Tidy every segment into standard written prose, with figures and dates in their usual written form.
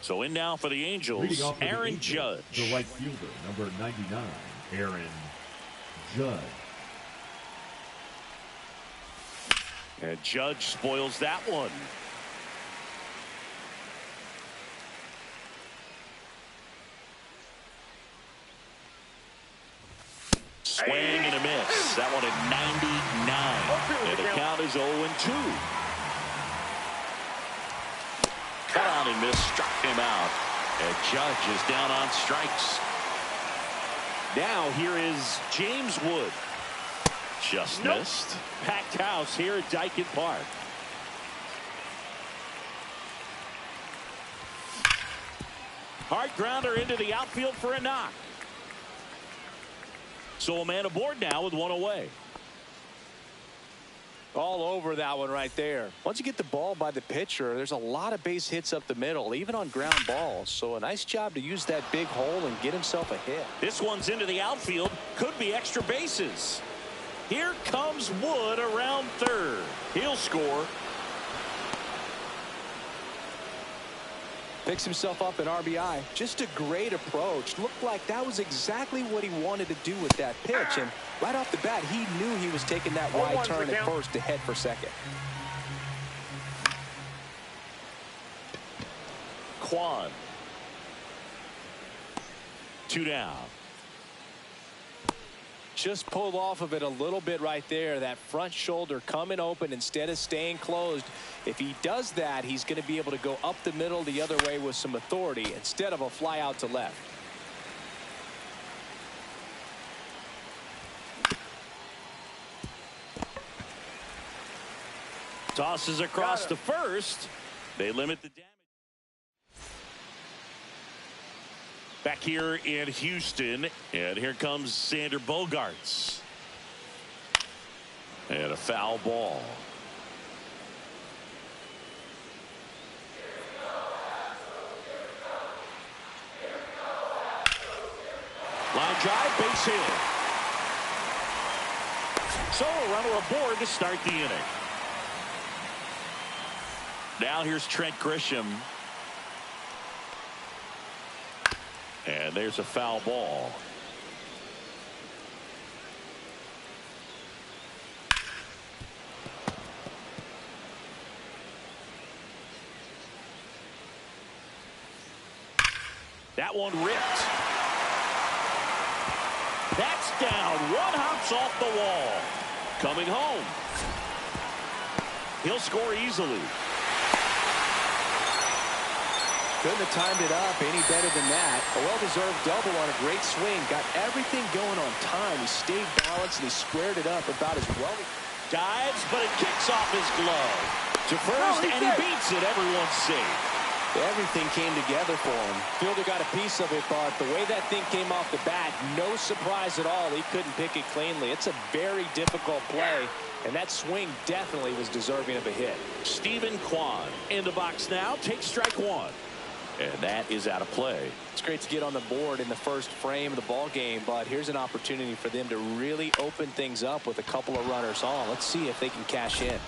So in now for the Angels, Aaron Judge. The right fielder, number 99, Aaron Judge. And Judge spoils that one. Swing and a miss. That one at 99. And the count is 0-2. Cut on and miss, struck him out. And Judge is down on strikes. Now here is James Wood. Just missed. Packed house here at Dyken Park. Hard grounder into the outfield for a knock. So a man aboard now with one away. All over that one right there. Once you get the ball by the pitcher, there's a lot of base hits up the middle, even on ground balls. So a nice job to use that big hole and get himself a hit. This one's into the outfield. Could be extra bases. Here comes Wood around third. He'll score. Picks himself up an RBI. Just a great approach. Looked like that was exactly what he wanted to do with that pitch. And right off the bat, he knew he was taking that wide turn at first to head for second. Kwan. 2 down. Just pulled off of it a little bit right there. That front shoulder coming open instead of staying closed. If he does that, he's going to be able to go up the middle the other way with some authority instead of a fly out to left. Tosses across to first. They limit the damage. Back here in Houston, and here comes Sander Bogaerts. And a foul ball. Line drive, base hit. So a runner aboard to start the inning. Now here's Trent Grisham. And there's a foul ball. That one ripped. That's down. One hops off the wall. Coming home. He'll score easily. Couldn't have timed it up any better than that. A well-deserved double on a great swing. Got everything going on time. He stayed balanced and he squared it up about as well. Dives, but it kicks off his glove. To first, and he beats it. Everyone's safe. Everything came together for him. Fielder got a piece of it, but the way that thing came off the bat, no surprise at all. He couldn't pick it cleanly. It's a very difficult play, and that swing definitely was deserving of a hit. Stephen Kwan in the box now. Takes strike one. And that is out of play. It's great to get on the board in the first frame of the ball game, but here's an opportunity for them to really open things up with a couple of runners on. Let's see if they can cash in.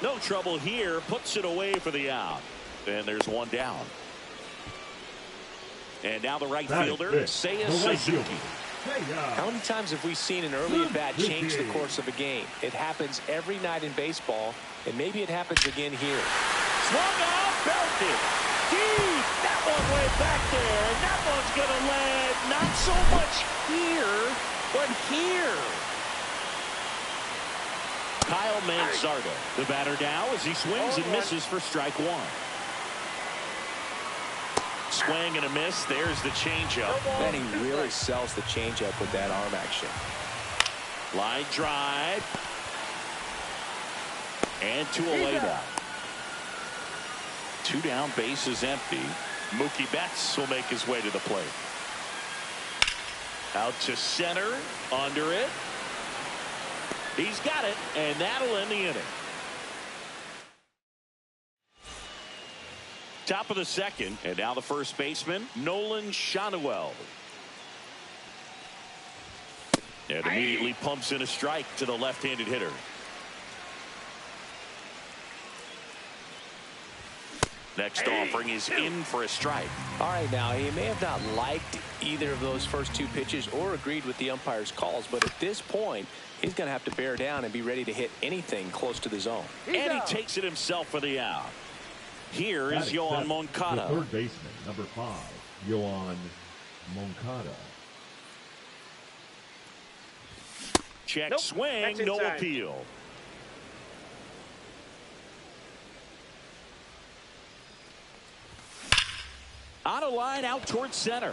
No trouble here. Puts it away for the out. And there's one down. And now the right fielder, Seiya Suzuki. How many times have we seen an early at bat change the course of a game? It happens every night in baseball, and maybe it happens again here. Swung out, belted. Deep. That one way back there. And that one's going to land not so much here, but here. Kyle Manzardo, the batter now as he swings and misses for strike one. Swing and a miss. There's the changeup. And he really sells the changeup with that arm action. Line drive. And to a laydown. 2 down, base is empty. Mookie Betts will make his way to the plate. Out to center, under it. He's got it, and that'll end the inning. Top of the second, and now the first baseman, Nolan Schanuel. And immediately pumps in a strike to the left-handed hitter. Next offering is in for a strike. All right, now, he may have not liked either of those first two pitches or agreed with the umpire's calls, but at this point, he's going to have to bear down and be ready to hit anything close to the zone. And he takes it himself for the out. Here is Yoan Moncada. The third baseman, number 5, Yoan Moncada. Check swing, no appeal. On a line out towards center.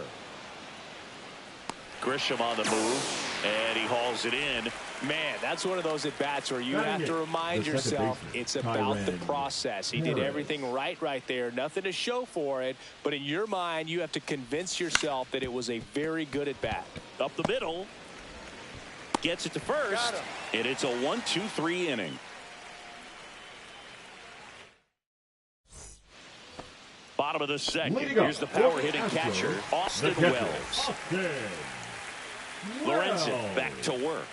Grisham on the move, and he hauls it in. Man, that's one of those at-bats where you have to remind yourself it's about the process. He did everything right there. Nothing to show for it, but in your mind, you have to convince yourself that it was a very good at-bat. Up the middle. Gets it to first, and it's a 1-2-3 inning. Bottom of the second. Here's the power-hitting catcher, Austin Wells. Lorenzen back to work.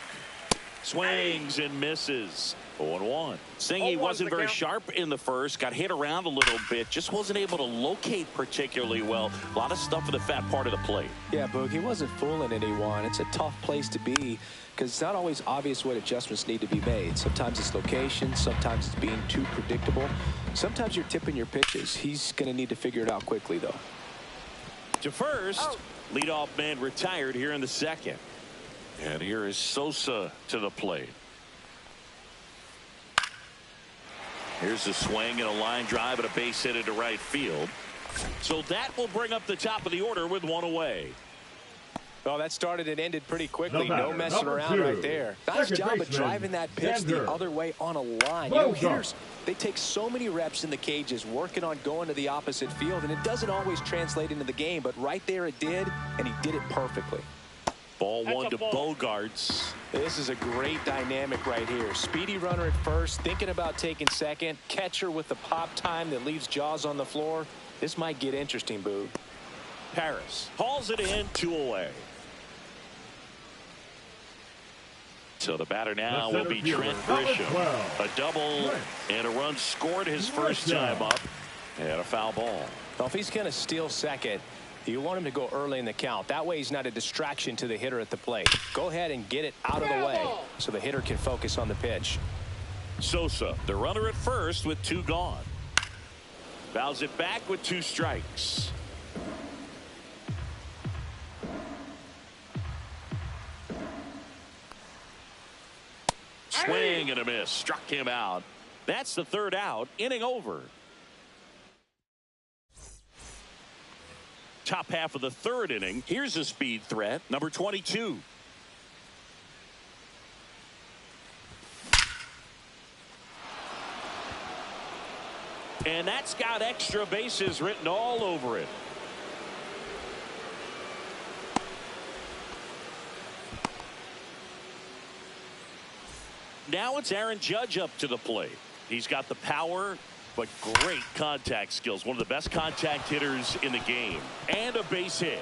Swings and misses. 0-1. Saying he wasn't very sharp in the first. Got hit around a little bit. Just wasn't able to locate particularly well. A lot of stuff in the fat part of the plate. Yeah, Boog, he wasn't fooling anyone. It's a tough place to be because it's not always obvious what adjustments need to be made. Sometimes it's location. Sometimes it's being too predictable. Sometimes you're tipping your pitches. He's going to need to figure it out quickly, though. To first, leadoff man retired here in the second. And here is Sosa to the plate. Here's a swing and a line drive and a base hit into right field. So that will bring up the top of the order with one away. Well, that started and ended pretty quickly. No messing around right there. Nice job of driving that pitch the other way on a line. You know, hitters, they take so many reps in the cages working on going to the opposite field, and it doesn't always translate into the game, but right there it did, and he did it perfectly. Ball one to Bogarts. This is a great dynamic right here. Speedy runner at first, thinking about taking second. Catcher with the pop time that leaves Jaws on the floor. This might get interesting, Boo. Paris hauls it in, 2 away. So the batter now will be Trent Grisham. A double and a run scored his first time up. And a foul ball. Well, if he's going to steal second, you want him to go early in the count. That way he's not a distraction to the hitter at the plate. Go ahead and get it out of the way so the hitter can focus on the pitch. Sosa, the runner at first with 2 gone. Fouls it back with 2 strikes. Swing and a miss. Struck him out. That's the 3rd out. Inning over. Top half of the 3rd inning. Here's a speed threat. Number 22. And that's got extra bases written all over it. Now it's Aaron Judge up to the plate. He's got the power, but great contact skills. One of the best contact hitters in the game. And a base hit.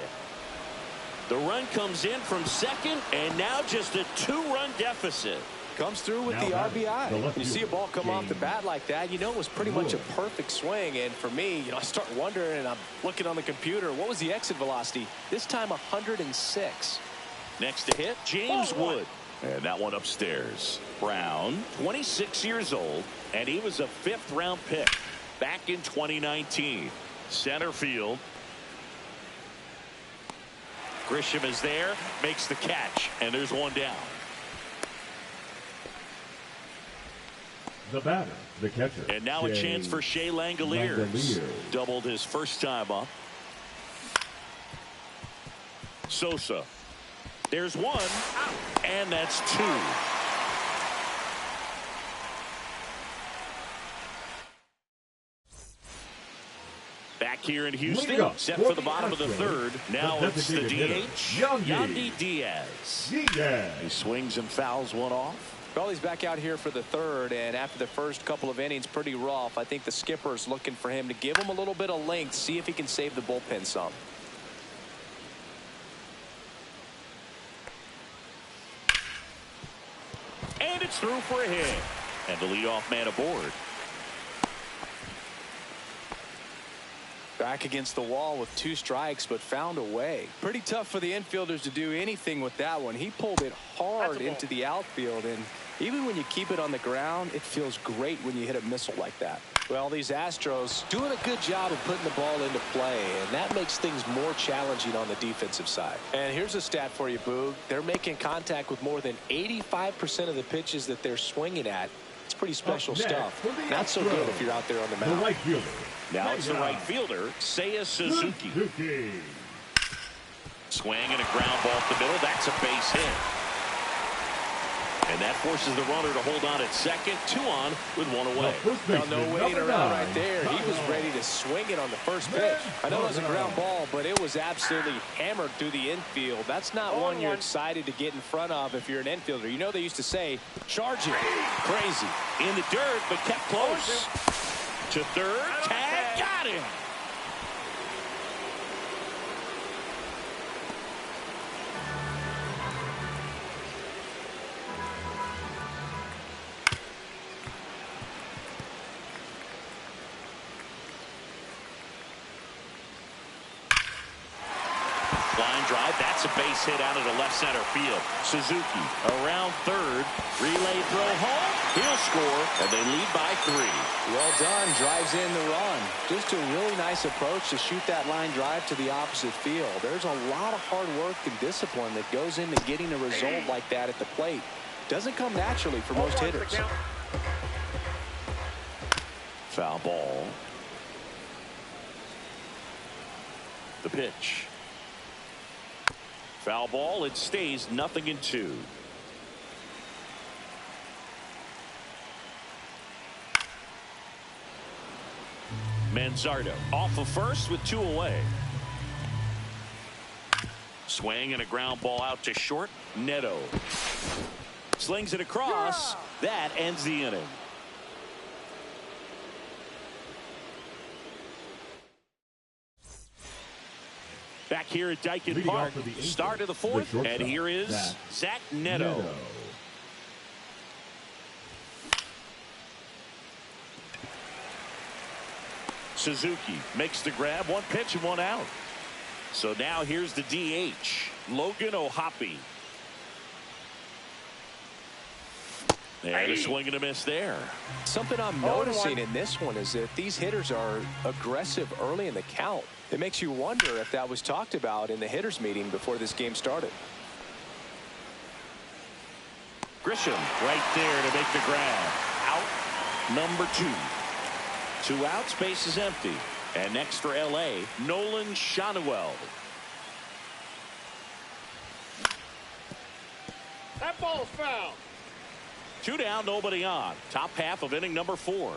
The run comes in from second, and now just a 2-run deficit. Comes through with the RBI. You see a ball come off the bat like that, you know it was pretty much a perfect swing. And for me, I start wondering, and I'm looking on the computer, what was the exit velocity? This time 106. Next to hit, James Wood. And that one upstairs. Brown, 26 years old, and he was a 5th-round pick back in 2019. Center field. Grisham is there, makes the catch, and there's one down. The batter, the catcher. And now a chance for Shea Langoliers. Doubled his first time up. Sosa. There's 1, and that's 2. Back here in Houston, set for the bottom of the 3rd. Now it's the DH, Yandy Diaz. He swings and fouls one off. Well, he's back out here for the 3rd, and after the first couple of innings, pretty rough. I think the skipper's looking for him to give him a little bit of length, see if he can save the bullpen some. And it's through for a hit. And the leadoff man aboard. Back against the wall with 2 strikes, but found a way. Pretty tough for the infielders to do anything with that one. He pulled it hard into the outfield, and even when you keep it on the ground, it feels great when you hit a missile like that. Well, these Astros doing a good job of putting the ball into play, and that makes things more challenging on the defensive side. And here's a stat for you, Boog. They're making contact with more than 85% of the pitches that they're swinging at. It's pretty special stuff. Not so good if you're out there on the mound. The right fielder. Now it's the right fielder, Seiya Suzuki. Swing and a ground ball up the middle. That's a base hit. And that forces the runner to hold on at second. 2 on with 1 away. Well, no waiting around right there. He was ready to swing it on the first pitch. I know it was a ground ball, but it was absolutely hammered through the infield. That's not one you're excited to get in front of if you're an infielder. You know they used to say, charge it. Crazy. In the dirt, but kept close. To third. Tag. Got him. Line drive, that's a base hit out of the left center field. Suzuki around third, relay throw home, he'll score, and they lead by 3. Well done, drives in the run. Just a really nice approach to shoot that line drive to the opposite field. There's a lot of hard work and discipline that goes into getting a result like that at the plate. Doesn't come naturally for most hitters. Foul ball. The pitch. Foul ball, it stays 0-2. Manzardo off of first with 2 away. Swing and a ground ball out to short. Neto slings it across. That ends the inning. Back here at Dyken Park, start of the 4th, and here is Zach Neto. Suzuki makes the grab, 1 pitch and 1 out. So now here's the DH, Logan O'Hoppe. And a swing and a miss there. Something I'm noticing in this one is that these hitters are aggressive early in the count. It makes you wonder if that was talked about in the hitters meeting before this game started. Grisham right there to make the grab. Out number 2. 2 outs, base is empty. And next for LA, Nolan Shanuel. That ball's foul. 2 down, nobody on. Top half of inning number 4.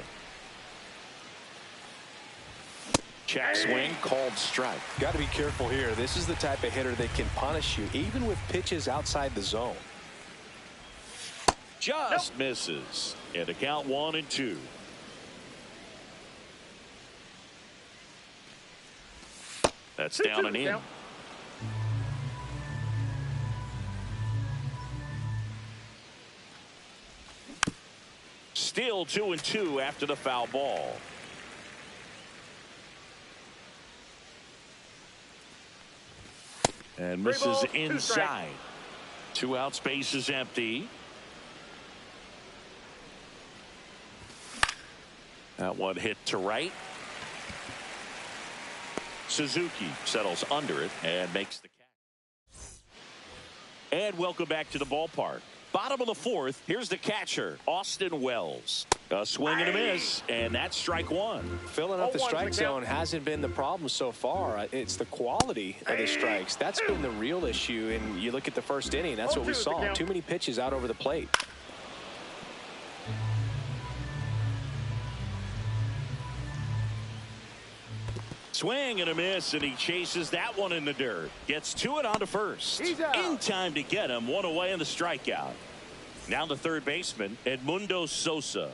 Check swing, called strike. Got to be careful here. This is the type of hitter that can punish you even with pitches outside the zone. Just misses. And a count 1-2. That's down and in. Still 2-2 after the foul ball. And misses inside. 2 outs, base is empty. That one hit to right. Suzuki settles under it and makes the catch. And welcome back to the ballpark. Bottom of the 4th, here's the catcher, Austin Wells. A swing and a miss, and that's strike 1. Filling up the strike zone hasn't been the problem so far. It's the quality of the strikes. That's been the real issue. And you look at the first inning, that's what we saw. Too many pitches out over the plate. Swing and a miss, and he chases that one in the dirt. Gets to it onto first. In time to get him. 1 away in the strikeout. Now the third baseman, Edmundo Sosa.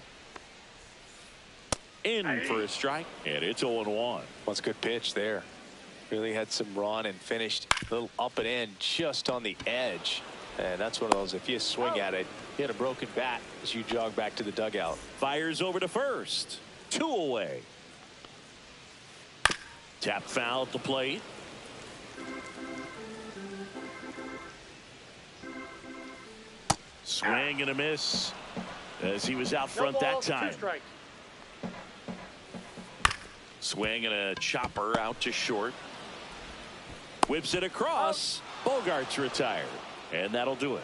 In for a strike, and it's 0-1. That's a good pitch there. Really had some run and finished a little up and in just on the edge. And that's one of those, if you swing at it, you hit a broken bat as you jog back to the dugout. Fires over to first. 2 away. Tap foul at the plate. Swing and a miss as he was out front that time. Swing and a chopper out to short. Whips it across. Bogart's retired. And that'll do it.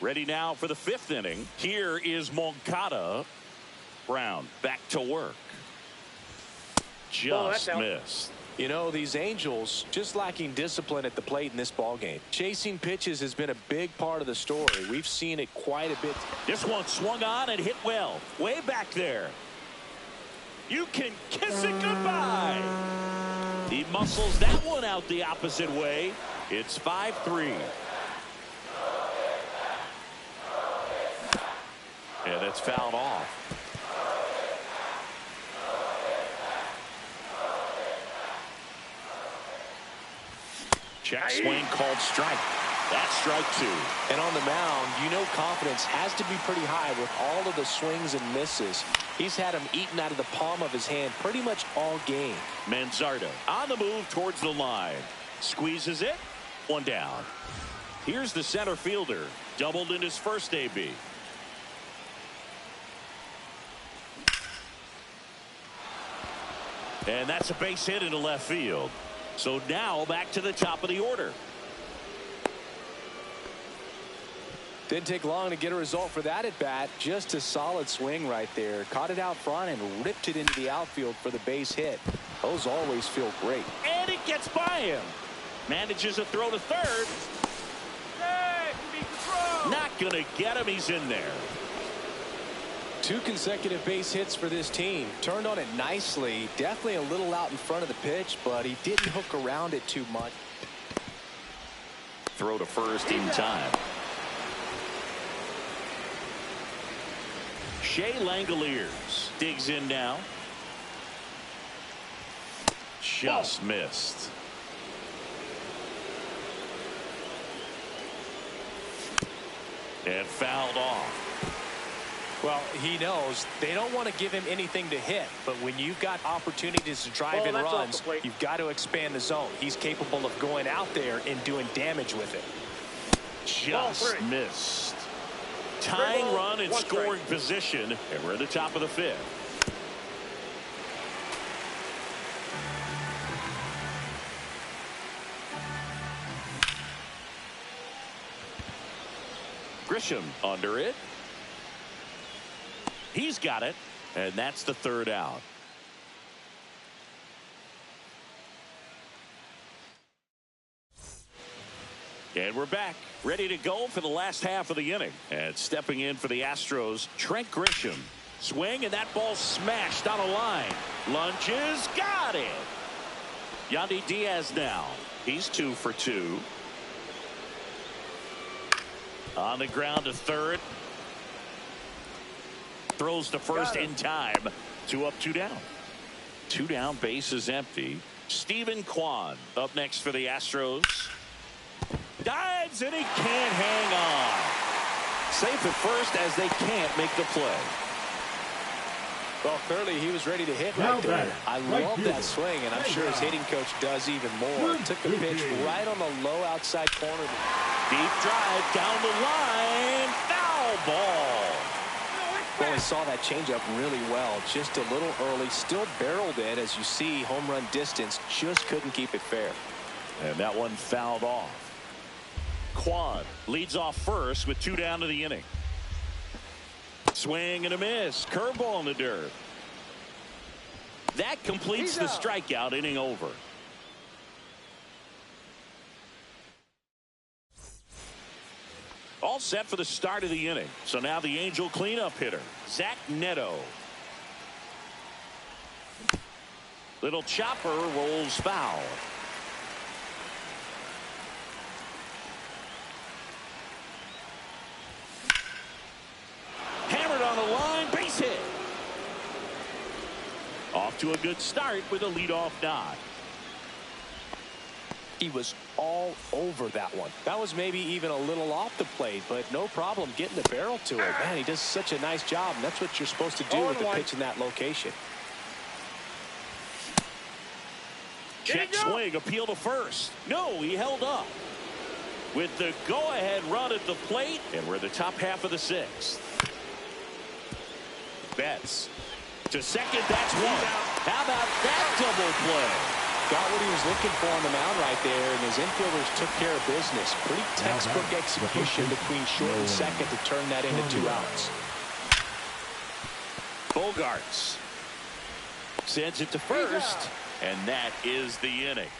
Ready now for the 5th inning. Here is Moncada. Brown back to work. Just missed. You know, these Angels just lacking discipline at the plate in this ballgame. Chasing pitches has been a big part of the story. We've seen it quite a bit. This one swung on and hit well. Way back there. You can kiss it goodbye. He muscles that one out the opposite way. It's 5-3. And that's fouled off. Check swing called strike. That's strike 2. And on the mound, you know confidence has to be pretty high with all of the swings and misses. He's had them eaten out of the palm of his hand pretty much all game. Manzardo on the move towards the line. Squeezes it. One down. Here's the center fielder. Doubled in his first AB. And that's a base hit into left field. So now back to the top of the order. Didn't take long to get a result for that at bat. Just a solid swing right there. Caught it out front and ripped it into the outfield for the base hit. Those always feel great. And it gets by him. Manages a throw to third. Not going to get him. He's in there. 2 consecutive base hits for this team. Turned on it nicely. Definitely a little out in front of the pitch, but he didn't hook around it too much. Throw to first in time. Shea Langoliers digs in now. Just missed. And fouled off. Well, he knows they don't want to give him anything to hit, but when you've got opportunities to drive in runs, you've got to expand the zone. He's capable of going out there and doing damage with it. Just missed. Tying run in scoring position, and we're at the top of the 5th. Grisham under it. He's got it, and that's the 3rd out. And we're back, ready to go for the last half of the inning. And stepping in for the Astros, Trent Grisham. Swing, and that ball smashed on a line. Lunges, got it. Yandy Diaz now. He's 2 for 2. On the ground to third. Throws to first in time. 2 up, 2 down. 2 down, base is empty. Stephen Kwan up next for the Astros. Dives, and he can't hang on. Safe at first as they can't make the play. Well, clearly he was ready to hit right there. I love that swing, and I'm sure his hitting coach does even more. Took the pitch right on the low outside corner. Deep drive down the line. Foul ball. Well, he saw that changeup really well. Just a little early. Still barreled it. As you see, home run distance. Just couldn't keep it fair. And that one fouled off. Kwan leads off first with 2 down to the inning. Swing and a miss. Curveball in the dirt. That completes the strikeout. Inning over. All set for the start of the inning. So now the Angel cleanup hitter, Zach Neto. Little chopper rolls foul. Hammered on the line, base hit. Off to a good start with a leadoff nod. He was all over that one. That was maybe even a little off the plate, but no problem getting the barrel to it. Man, he does such a nice job, and that's what you're supposed to do with the pitch in that location. swing, appeal to first. No, he held up. With the go-ahead run at the plate, and we're in the top half of the sixth. Betts to second. That's one. How about that double play? Got what he was looking for on the mound right there, and his infielders took care of business. Pretty textbook execution between short and second to turn that into 2 outs. Bogarts sends it to first, and that is the inning.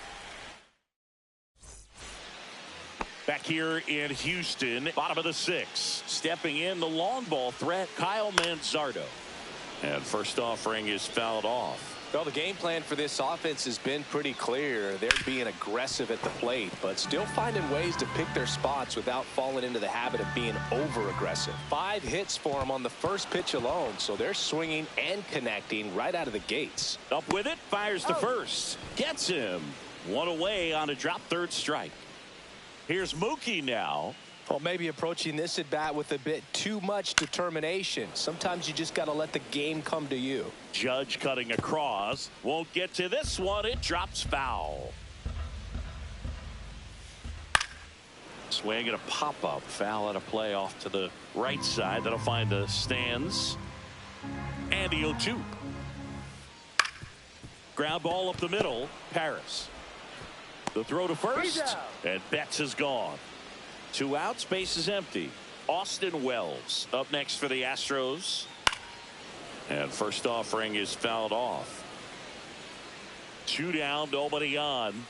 Back here in Houston, bottom of the sixth. Stepping in, the long ball threat, Kyle Manzardo. And first offering is fouled off. Well, the game plan for this offense has been pretty clear. They're being aggressive at the plate, but still finding ways to pick their spots without falling into the habit of being over-aggressive. 5 hits for them on the first pitch alone, so they're swinging and connecting right out of the gates. Up with it, fires to first. Gets him. One away on a drop third strike. Here's Mookie now. Well, maybe approaching this at bat with a bit too much determination. Sometimes you just got to let the game come to you. Judge cutting across. Won't get to this one. It drops foul. Swing and a pop-up. Foul at a play off to the right side. That'll find the stands. And the 0-2. Ground ball up the middle. Paris. The throw to first. And Betts is gone. 2 outs, base is empty. Austin Wells up next for the Astros. And first offering is fouled off. 2 down, nobody on.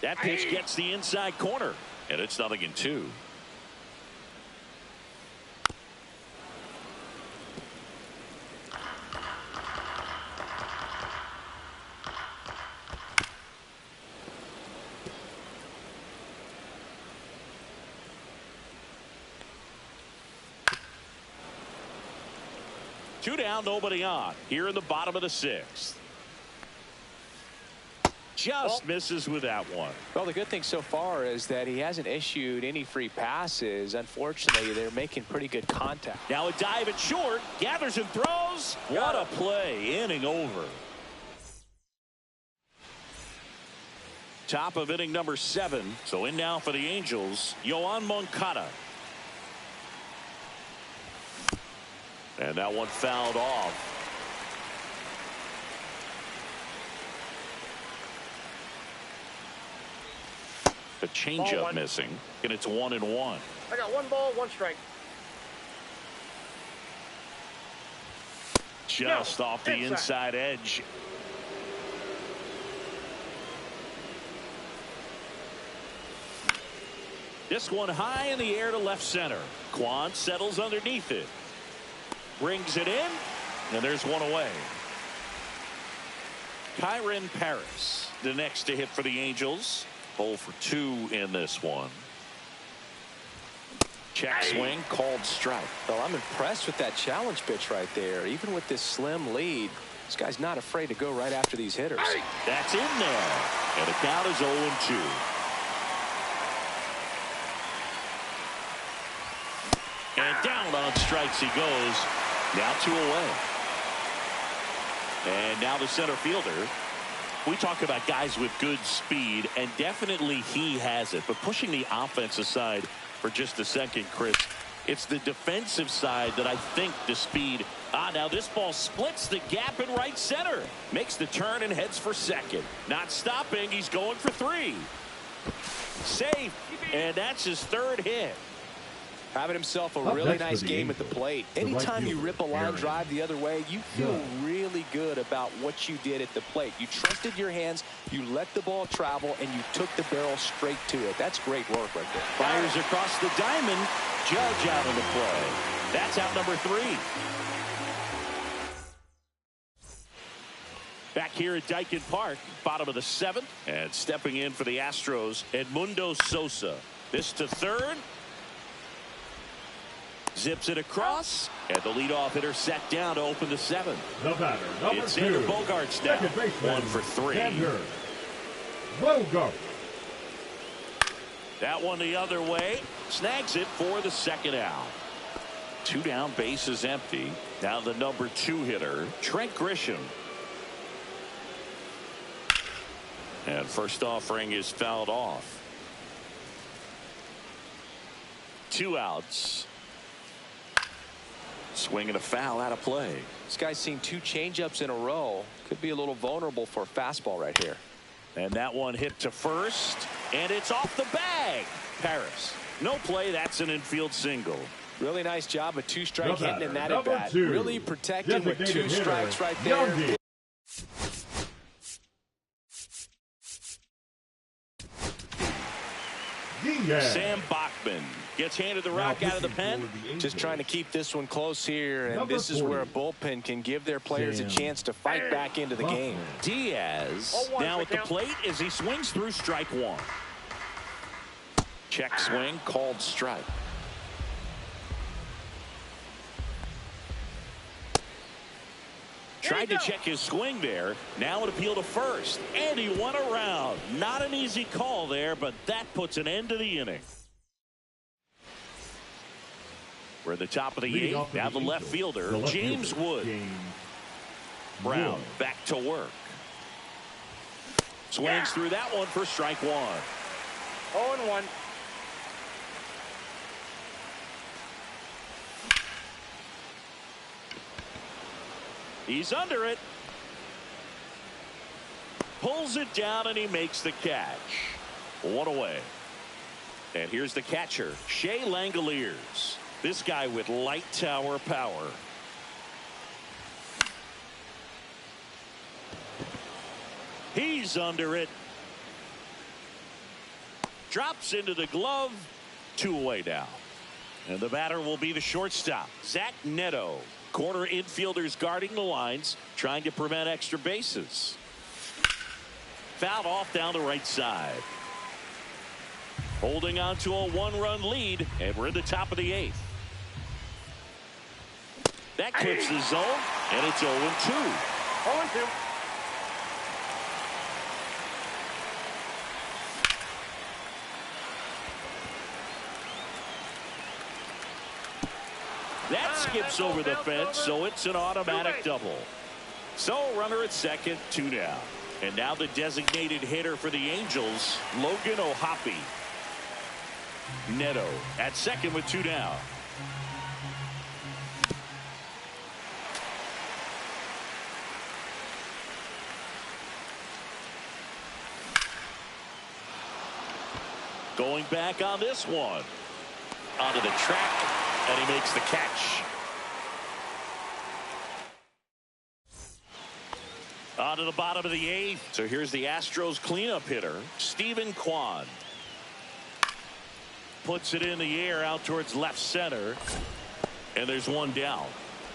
That pitch gets the inside corner, and it's 0-2. 2 down, nobody on. Here in the bottom of the sixth. Just misses with that one. Well, the good thing so far is that he hasn't issued any free passes. Unfortunately, they're making pretty good contact. Now a dive at short. Gathers and throws. What a play. Inning over. Top of inning number 7. So in now for the Angels, Yoan Moncada. And that one fouled off. The changeup missing, and it's 1-1. I got 1 ball, 1 strike. Just off the inside edge. This one high in the air to left center. Kwan settles underneath it. Brings it in, and there's one away. Kyren Paris, the next to hit for the Angels. 0 for 2 in this one. Check swing, called strike. Well, I'm impressed with that challenge pitch right there. Even with this slim lead, this guy's not afraid to go right after these hitters. That's in there, and the count is 0-2. And down on strikes he goes. Now 2 away. And now the center fielder. We talk about guys with good speed, and definitely he has it. But pushing the offense aside for just a second, Chris, it's the defensive side that I think the speed. Now this ball splits the gap in right center. Makes the turn and heads for second. Not stopping. He's going for 3. Safe. And that's his 3rd hit. Having himself a really nice game at the plate. Anytime you rip a line drive the other way, you feel really good about what you did at the plate. You trusted your hands, you let the ball travel, and you took the barrel straight to it. That's great work right there. Fires across the diamond. Judge out of the play. That's out number 3. Back here at Dyken Park, bottom of the 7th. And stepping in for the Astros, Edmundo Sosa. This to third. Zips it across, and the leadoff hitter set down to open the 7th. The batter, number it's 2. Xander Bogaerts now. 1 for 3. Xander Bogaerts. That one the other way. Snags it for the 2nd out. 2 down, base is empty. Now the number 2 hitter, Trent Grisham. And first offering is fouled off. 2 outs. Swing and a foul out of play. This guy's seen 2 changeups in a row. Could be a little vulnerable for a fastball right here. And that one hit to first, and it's off the bag. Paris. No play. That's an infield single. Really nice job of 2-strike hitting in that at bat. 2. Really protecting with 2 strikes right there. Youngie. Sam Bachman gets handed the rock out of the pen. Just trying to keep this one close here, and this is where a bullpen can give their players a chance to fight back into the game. Diaz now at the plate as he swings through strike 1. Check swing, called strike. Tried to check his swing there. Now an appeal to first. And he won around. Not an easy call there, but that puts an end to the inning. We're at the top of the 8th. Now the left fielder, James Wood. Brown back to work. Swings through that one for strike 1. 0-1. He's under it. Pulls it down and he makes the catch. 1 away. And here's the catcher, Shea Langoliers. This guy with light tower power. He's under it. Drops into the glove. 2 away now. And the batter will be the shortstop, Zach Neto. Corner infielders guarding the lines, trying to prevent extra bases. Fouled off down the right side. Holding on to a 1-run lead, and we're in the top of the 8th. That clips the zone, and it's 0-2. 0-2. That skips over the fence, so it's an automatic double. So runner at second, 2 down. And now the designated hitter for the Angels, Logan O'Hoppe. Neto at second with 2 down. Going back on this one. Onto the track. And he makes the catch. On to the bottom of the 8th. So here's the Astros cleanup hitter, Stephen Kwan. Puts it in the air out towards left center. And there's 1 down.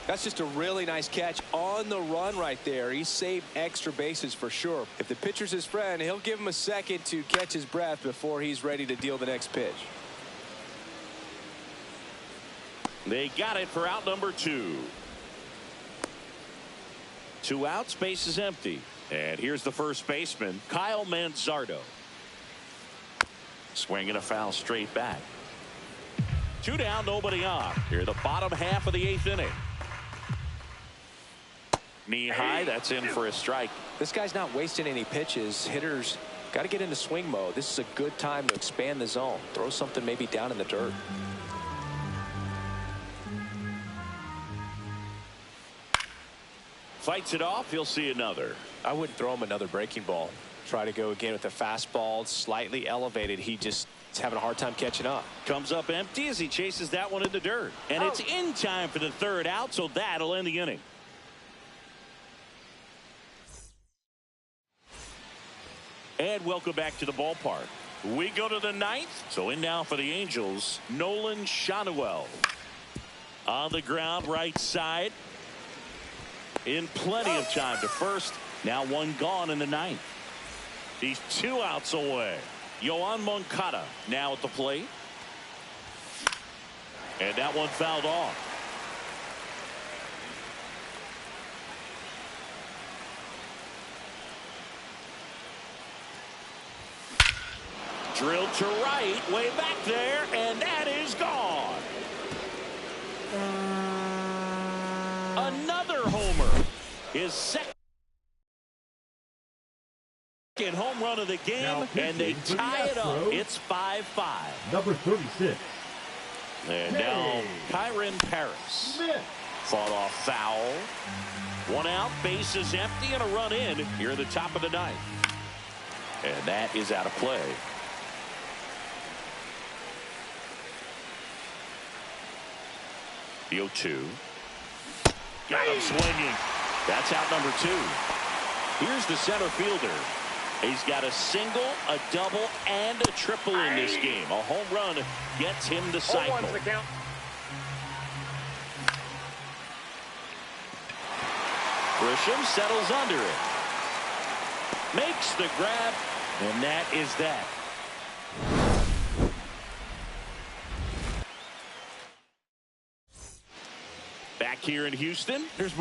That's just a really nice catch on the run right there. He saved extra bases for sure. If the pitcher's his friend, he'll give him a second to catch his breath before he's ready to deal the next pitch. They got it for out number 2. 2 outs, base is empty. And here's the first baseman, Kyle Manzardo. Swinging a foul straight back. 2 down, nobody on. Here the bottom half of the 8th inning. Knee high, that's in for a strike. This guy's not wasting any pitches. Hitters got to get into swing mode. This is a good time to expand the zone. Throw something maybe down in the dirt. Fights it off. He'll see another. I wouldn't throw him another breaking ball. Try to go again with the fastball, slightly elevated. He just is having a hard time catching up. Comes up empty as he chases that one in the dirt. And it's in time for the 3rd out, so that'll end the inning. And welcome back to the ballpark. We go to the 9th. So in now for the Angels, Nolan Shanuel. On the ground, right side. In plenty of time to first. Now 1 gone in the 9th. He's 2 outs away. Yoan Moncada now at the plate. And that one fouled off. Drilled to right, way back there, and that is gone. Another homer. His second second home run of the game, and they tie it up. It's 5-5. Number 36. And now Kyron Paris fought off foul. 1 out, bases empty, and a run in here in the top of the ninth. And that is out of play. The 0-2. Got him swinging. That's out number 2. Here's the center fielder. He's got a single, a double, and a triple in this game. A home run gets him the cycle. One's the count. Grisham settles under it. Makes the grab, and that is that. Back here in Houston, here's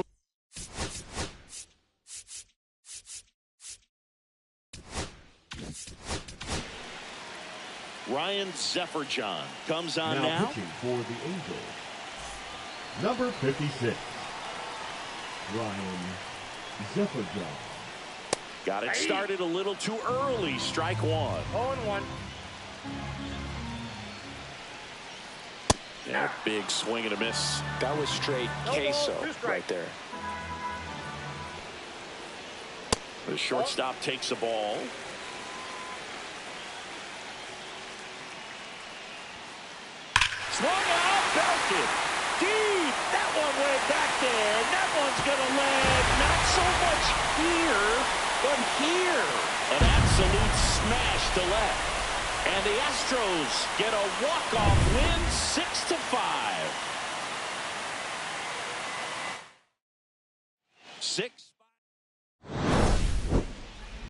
Ryan Zephyr-John comes on now. Pitching for the Angels. Number 56. Ryan Zephyr-John. Got it started a little too early. Strike 1. 0-1. Yeah, big swing and a miss. That was straight queso right there. The shortstop takes the ball. Swung out, belted. Deep. That one way back there. And that one's going to land not so much here, but here. An absolute smash to left. And the Astros get a walk-off win, 6-5. 6